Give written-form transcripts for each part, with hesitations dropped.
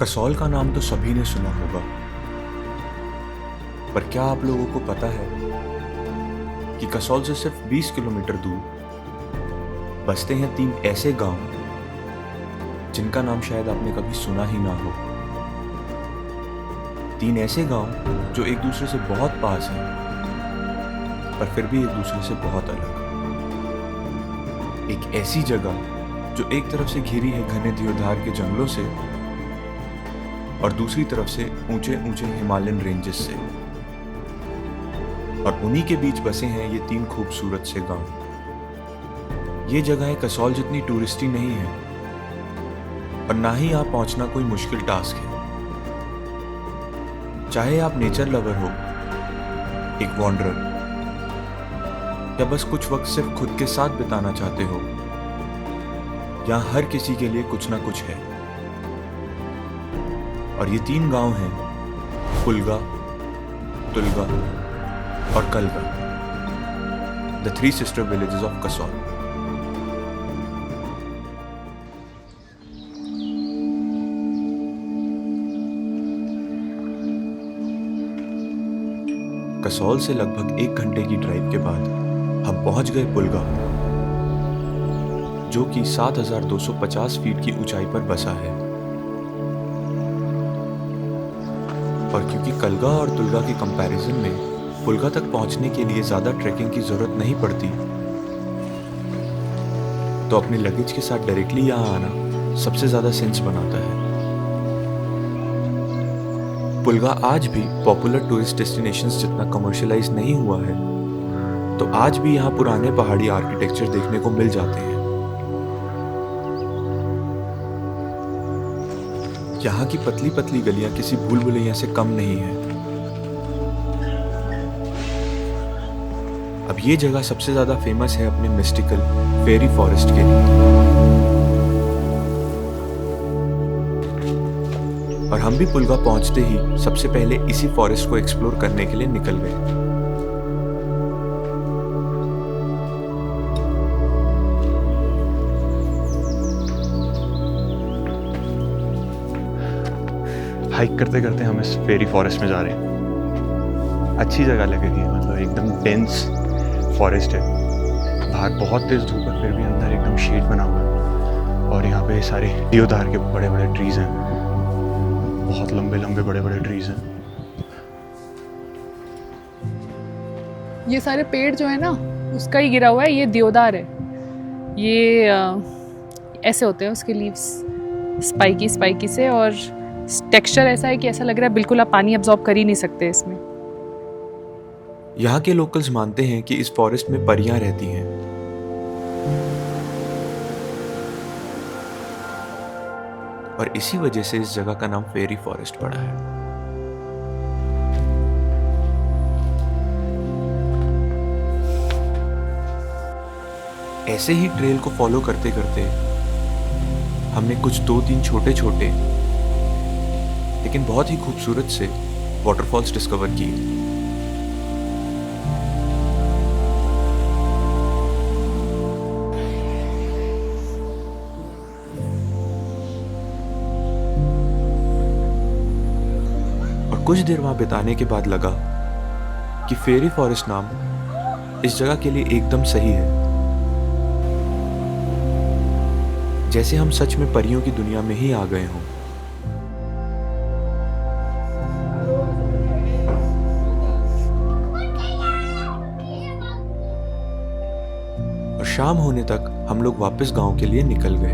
कसौल का नाम तो सभी ने सुना होगा, पर क्या आप लोगों को पता है कि कसौल से सिर्फ 20 किलोमीटर दूर बसते हैं 3 ऐसे गांव जिनका नाम शायद आपने कभी सुना ही ना हो। 3 ऐसे गांव जो एक दूसरे से बहुत पास हैं, पर फिर भी एक दूसरे से बहुत अलग। एक ऐसी जगह जो एक तरफ से घिरी है घने देवदार के जंगलों से और दूसरी तरफ से ऊंचे ऊंचे हिमालयन रेंजेस से, और उन्हीं के बीच बसे हैं ये 3 खूबसूरत से गांव। ये जगहें कसौल जितनी टूरिस्टी नहीं है और ना ही यहाँ पहुंचना कोई मुश्किल टास्क है। चाहे आप नेचर लवर हो, एक वॉन्डरर, या बस कुछ वक्त सिर्फ खुद के साथ बिताना चाहते हो, यहाँ हर किसी के लिए कुछ ना कुछ है। और ये 3 गांव हैं पुलगा, तुलगा और Kalga, the 3 sister villages of Kasol. Kasol से लगभग 1 घंटे की ड्राइव के बाद हम पहुंच गए पुलगा, जो कि 7,250 फीट की ऊंचाई पर बसा है। और क्योंकि कलगा और तुलगा के कंपैरिजन में पुलगा तक पहुंचने के लिए ज्यादा ट्रैकिंग की जरूरत नहीं पड़ती, तो अपने लगेज के साथ डायरेक्टली यहाँ आना सबसे ज्यादा सेंस बनाता है। पुलगा आज भी पॉपुलर टूरिस्ट डेस्टिनेशंस जितना कमर्शियलाइज नहीं हुआ है, तो आज भी यहाँ पुराने पहाड़ी आर्किटेक्चर देखने को मिल जाते हैं। यहाँ की पतली पतली गलियां किसी भूल भुलैया से कम नहीं है। अब ये जगह सबसे ज्यादा फेमस है अपने मिस्टिकल फेरी फॉरेस्ट के लिए, और हम भी पुलगा पहुंचते ही सबसे पहले इसी फॉरेस्ट को एक्सप्लोर करने के लिए निकल गए। हाइक करते करते हम इस फेरी फॉरेस्ट में जा रहे हैं। अच्छी जगह लगेगी, मतलब एकदम डेंस फॉरेस्ट है। बाहर बहुत तेज धूप है, फिर भी अंदर एकदम शेड बना हुआ है। और यहाँ पे सारे देवदार के बड़े बड़े ट्रीज हैं, बहुत लंबे लंबे बड़े बड़े ट्रीज हैं। ये सारे पेड़ जो है ना, उसका ही गिरा हुआ है। ये देवदार है। ये ऐसे होते हैं उसके लीव्स, स्पाइकी स्पाइकी से, और टेक्सचर ऐसा है कि ऐसा लग रहा है बिल्कुल आप पानी अब्सॉर्ब कर ही नहीं सकते इसमें। यहाँ के लोकल्स मानते हैं कि इस फॉरेस्ट में परियां रहती हैं। और इसी वजह से इस जगह का नाम फेरी फॉरेस्ट पड़ा है। ऐसे ही ट्रेल को फॉलो करते करते हमने कुछ 2-3 छोटे छोटे लेकिन बहुत ही खूबसूरत से वाटरफॉल्स डिस्कवर किए। और कुछ देर वहां बिताने के बाद लगा कि फेरी फॉरेस्ट नाम इस जगह के लिए एकदम सही है। जैसे हम सच में परियों की दुनिया में ही आ गए हों। शाम होने तक हम लोग वापस गांव के लिए निकल गए।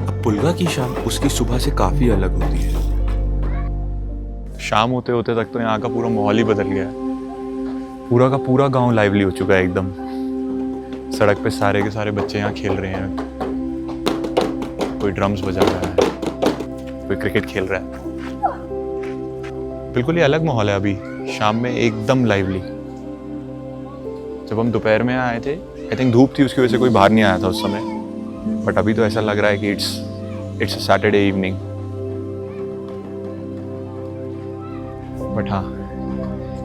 अब पुलगा की शाम उसकी सुबह से काफी अलग होती है। शाम होते होते तक तो यहाँ का पूरा माहौल ही बदल गया है। पूरा का पूरा गांव लाइवली हो चुका है एकदम। सड़क पे सारे के सारे बच्चे यहाँ खेल रहे हैं, कोई ड्रम्स बजा रहा है, कोई क्रिकेट खेल रहा है। बिल्कुल ही अलग माहौल है अभी शाम में, एकदम लाइवली। जब हम दोपहर में आए थे, आई थिंक धूप थी, उसकी वजह से कोई बाहर नहीं आया था उस समय, बट अभी तो ऐसा लग रहा है कि इट्स सैटरडे इवनिंग। बट हाँ,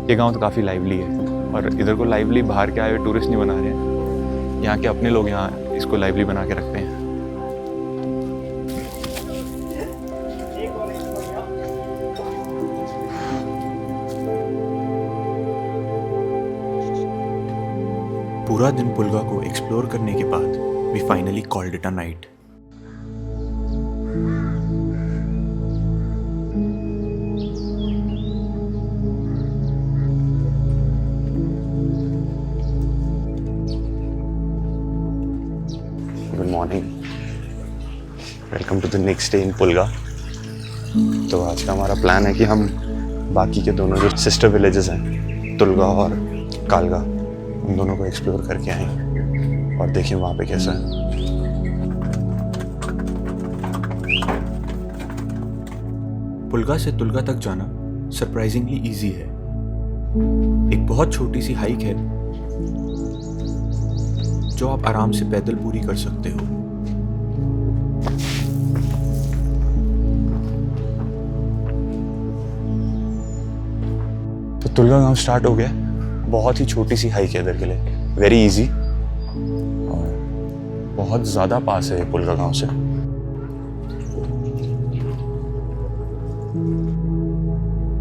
ये गांव तो काफ़ी लाइवली है, और इधर को लाइवली बाहर के आए हुए टूरिस्ट नहीं बना रहे हैं। यहाँ के अपने लोग यहाँ इसको लाइवली बना के रखते हैं। पूरा दिन पुलगा को एक्सप्लोर करने के बाद we finally called it a night. Good morning, welcome to the next day in Pulga. तो आज का हमारा प्लान है कि हम बाकी के दोनों जो सिस्टर विलेजेस हैं, तुलगा और कालगा, उन दोनों को एक्सप्लोर करके आएं और देखें वहाँ पे कैसा है। पुलगा से तुलगा तक जाना सरप्राइजिंगली इजी है। एक बहुत छोटी सी हाइक है जो आप आराम से पैदल पूरी कर सकते हो। तो तुलगा गांव स्टार्ट हो गया। बहुत ही छोटी सी हाइक है इधर के लिए, वेरी इजी, और बहुत ज़्यादा पास है पुलगा गांव से।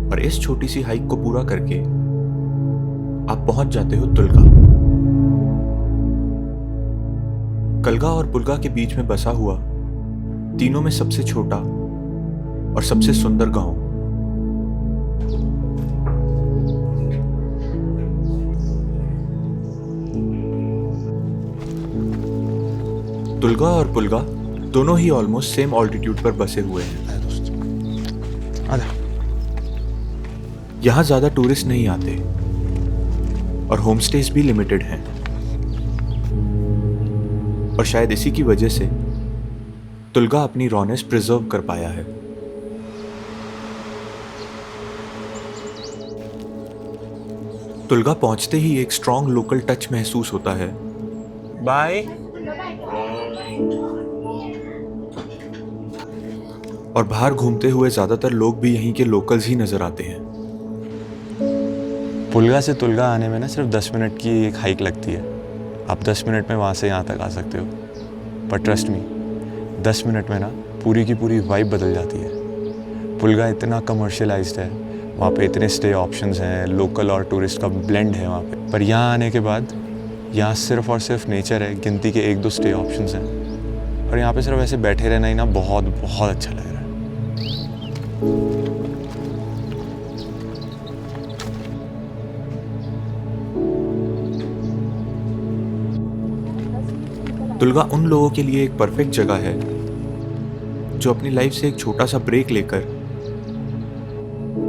और इस छोटी सी हाइक को पूरा करके आप पहुंच जाते हो तुलगा। कलगा और पुलगा के बीच में बसा हुआ तीनों में सबसे छोटा और सबसे सुंदर गांव। तुलगा और पुलगा दोनों ही ऑलमोस्ट सेम ऑल्टीट्यूड पर बसे हुए हैं। यहां ज्यादा टूरिस्ट नहीं आते और होमस्टेज भी लिमिटेड हैं, और शायद इसी की वजह से तुलगा अपनी रॉनेस प्रिजर्व कर पाया है। तुलगा पहुंचते ही एक स्ट्रॉन्ग लोकल टच महसूस होता है। बाय। और बाहर घूमते हुए ज्यादातर लोग भी यहीं के लोकल्स ही नजर आते हैं। पुलगा से तुलगा आने में ना सिर्फ 10 मिनट की एक हाइक लगती है। आप 10 मिनट में वहाँ से यहाँ तक आ सकते हो, पर ट्रस्ट मी, 10 मिनट में ना पूरी की पूरी वाइब बदल जाती है। पुलगा इतना कमर्शियलाइज्ड है, वहाँ पे इतने स्टे ऑप्शंस हैं, लोकल और टूरिस्ट का ब्लेंड है वहाँ पे। पर यहाँ आने के बाद यहाँ सिर्फ और सिर्फ नेचर है, गिनती के 1-2 स्टे ऑप्शंस हैं, और यहाँ पे सिर्फ ऐसे बैठे रहना ही ना बहुत बहुत अच्छा लग रहा है। तुलगा उन लोगों के लिए एक परफेक्ट जगह है जो अपनी लाइफ से एक छोटा सा ब्रेक लेकर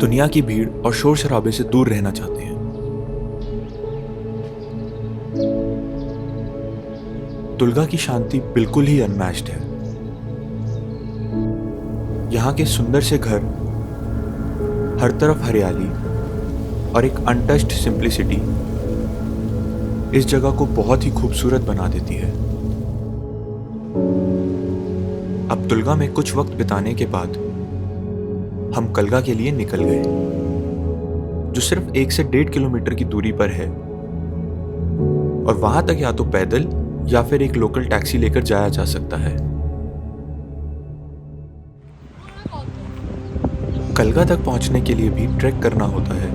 दुनिया की भीड़ और शोर शराबे से दूर रहना चाहते हैं। तुलगा की शांति बिल्कुल ही अनमैच्ड है। यहाँ के सुंदर से घर, हर तरफ हरियाली और एक अनटच्ड सिंप्लिसिटी इस जगह को बहुत ही खूबसूरत बना देती है। अब तुलगा में कुछ वक्त बिताने के बाद हम कलगा के लिए निकल गए, जो सिर्फ 1 से 1.5 किलोमीटर की दूरी पर है, और वहां तक या तो पैदल या फिर एक लोकल टैक्सी लेकर जाया जा सकता है। कलगा तक पहुंचने के लिए भी ट्रैक करना होता है,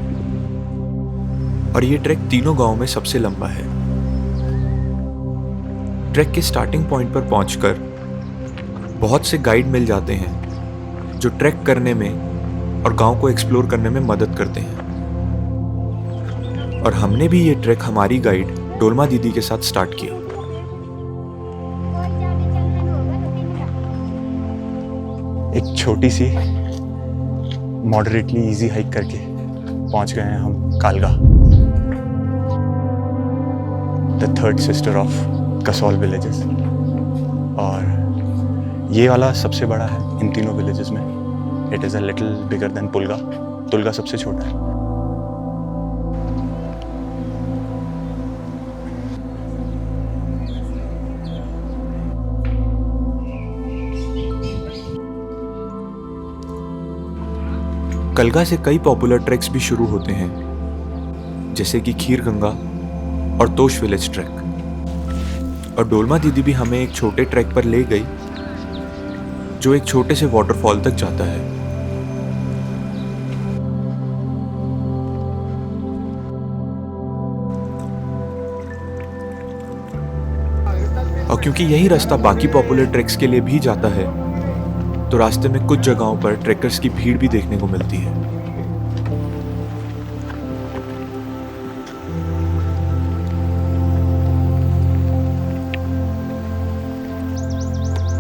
और ये ट्रैक तीनों गांवों में सबसे लंबा है। ट्रैक के स्टार्टिंग पॉइंट पर पहुंचकर बहुत से गाइड मिल जाते हैं जो ट्रैक करने में और गांव को एक्सप्लोर करने में मदद करते हैं। और हमने भी ये ट्रैक हमारी गाइड डोलमा दीदी के साथ स्टार्ट किया। एक छोटी सी मॉडरेटली इजी हाइक करके पहुंच गए हैं हम Kalga, the third sister of Kasol villages. और ये वाला सबसे बड़ा है इन तीनों विलेजेस में। It is a little bigger than Pulga. Tulga सबसे छोटा है। कलगा से कई पॉपुलर ट्रैक्स भी शुरू होते हैं, जैसे कि खीर गंगा और तोश विलेज ट्रैक। और डोलमा दीदी भी हमें एक छोटे ट्रैक पर ले गई जो एक छोटे से वाटरफॉल तक जाता है। और क्योंकि यही रास्ता बाकी पॉपुलर ट्रैक्स के लिए भी जाता है, तो रास्ते में कुछ जगहों पर ट्रैकर्स की भीड़ भी देखने को मिलती है।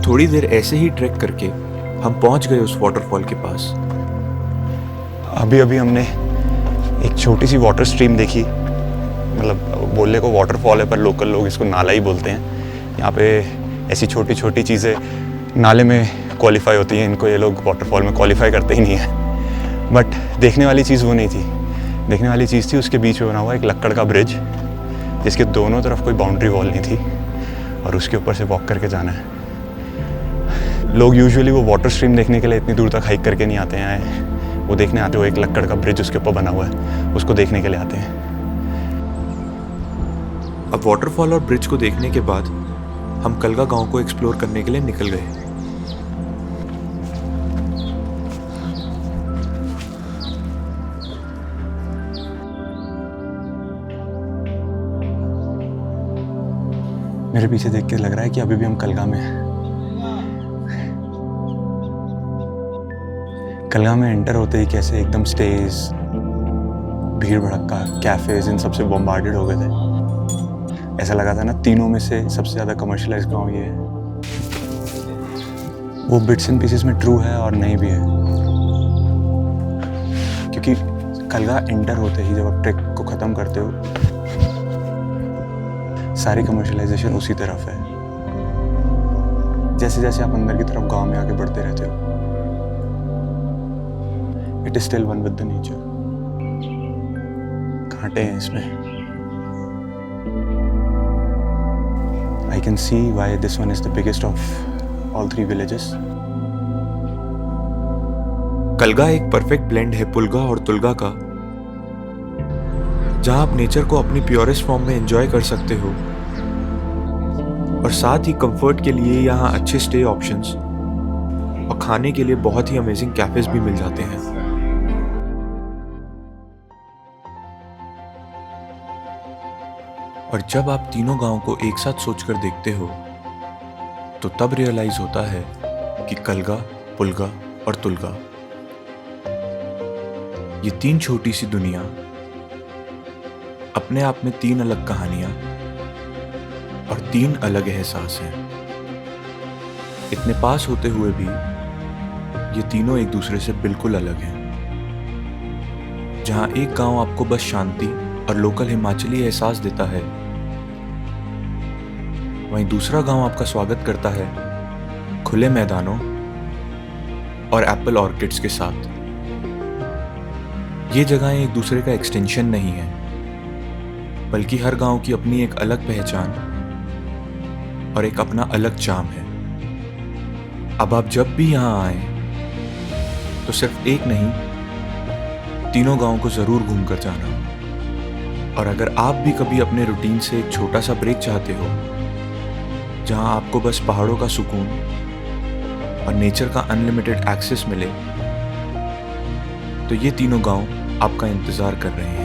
थोड़ी देर ऐसे ही ट्रैक करके हम पहुंच गए उस वाटरफॉल के पास। अभी अभी हमने एक छोटी सी वाटर स्ट्रीम देखी, मतलब बोलने को वाटरफॉल है पर लोकल लोग इसको नाला ही बोलते हैं। यहाँ पे ऐसी छोटी छोटी चीज़ें नाले में क्वालिफाई होती हैं, इनको ये लोग वाटरफॉल में क्वालिफाई करते ही नहीं हैं। बट देखने वाली चीज़ वो नहीं थी। देखने वाली चीज़ थी उसके बीच में बना हुआ एक लक्कड़ का ब्रिज, जिसके दोनों तरफ कोई बाउंड्री वॉल नहीं थी, और उसके ऊपर से वॉक करके जाना है। लोग यूजुअली वो वाटर स्ट्रीम देखने के लिए इतनी दूर तक हाइक करके नहीं आते हैं, वो देखने आते हो एक लक्कड़ का ब्रिज उसके ऊपर बना हुआ है, उसको देखने के लिए आते हैं। अब वाटरफॉल और ब्रिज को देखने के बाद हम कलगा गांव को एक्सप्लोर करने के लिए निकल गए। मेरे पीछे देख के लग रहा है कि अभी भी हम कलगा में हैं। कलगा में एंटर होते ही कैसे एकदम स्टेज, भीड़ भड़क्का, कैफेज, इन सबसे बॉम्बार्डेड हो गए थे। ऐसा लगा था ना तीनों में से सबसे ज़्यादा कमर्शलाइज गांव ये है। वो बिट्स एंड पीसेस में ट्रू है और नहीं भी है, क्योंकि कलगा एंटर होते ही जब आप ट्रैक को ख़त्म करते हो, सारी कमर्शलाइजेशन उसी तरफ है। जैसे जैसे आप अंदर की तरफ गांव में आगे बढ़ते रहते हो, it is still one with the nature. कांटे हैं इसमें। I can see why this one is the biggest of all three villages. Kalga एक परफेक्ट ब्लेंड है पुलगा और तुलगा का, जहां आप नेचर को अपनी प्योरेस्ट फॉर्म में एंजॉय कर सकते हो, और साथ ही कंफर्ट के लिए यहाँ अच्छे स्टे ऑप्शंस और खाने के लिए बहुत ही अमेजिंग कैफेज भी मिल जाते हैं। और जब आप तीनों गांवों को एक साथ सोचकर देखते हो, तो तब रियलाइज होता है कि कलगा, पुलगा और तुलगा, ये तीन छोटी सी दुनिया अपने आप में तीन अलग कहानियां और तीन अलग एहसास हैं। इतने पास होते हुए भी ये तीनों एक दूसरे से बिल्कुल अलग हैं। जहां एक गांव आपको बस शांति और लोकल हिमाचली एहसास देता है, वहीं दूसरा गांव आपका स्वागत करता है खुले मैदानों और एप्पल ऑर्किड्स के साथ। ये जगहें एक दूसरे का एक्सटेंशन नहीं है, बल्कि हर गांव की अपनी एक अलग पहचान और एक अपना अलग चार्म है। अब आप जब भी यहाँ आए तो सिर्फ एक नहीं, तीनों गांवों को जरूर घूम कर जाना। और अगर आप भी कभी अपने रूटीन से एक छोटा सा ब्रेक चाहते हो, जहां आपको बस पहाड़ों का सुकून और नेचर का अनलिमिटेड एक्सेस मिले, तो ये तीनों गांव आपका इंतजार कर रहे हैं।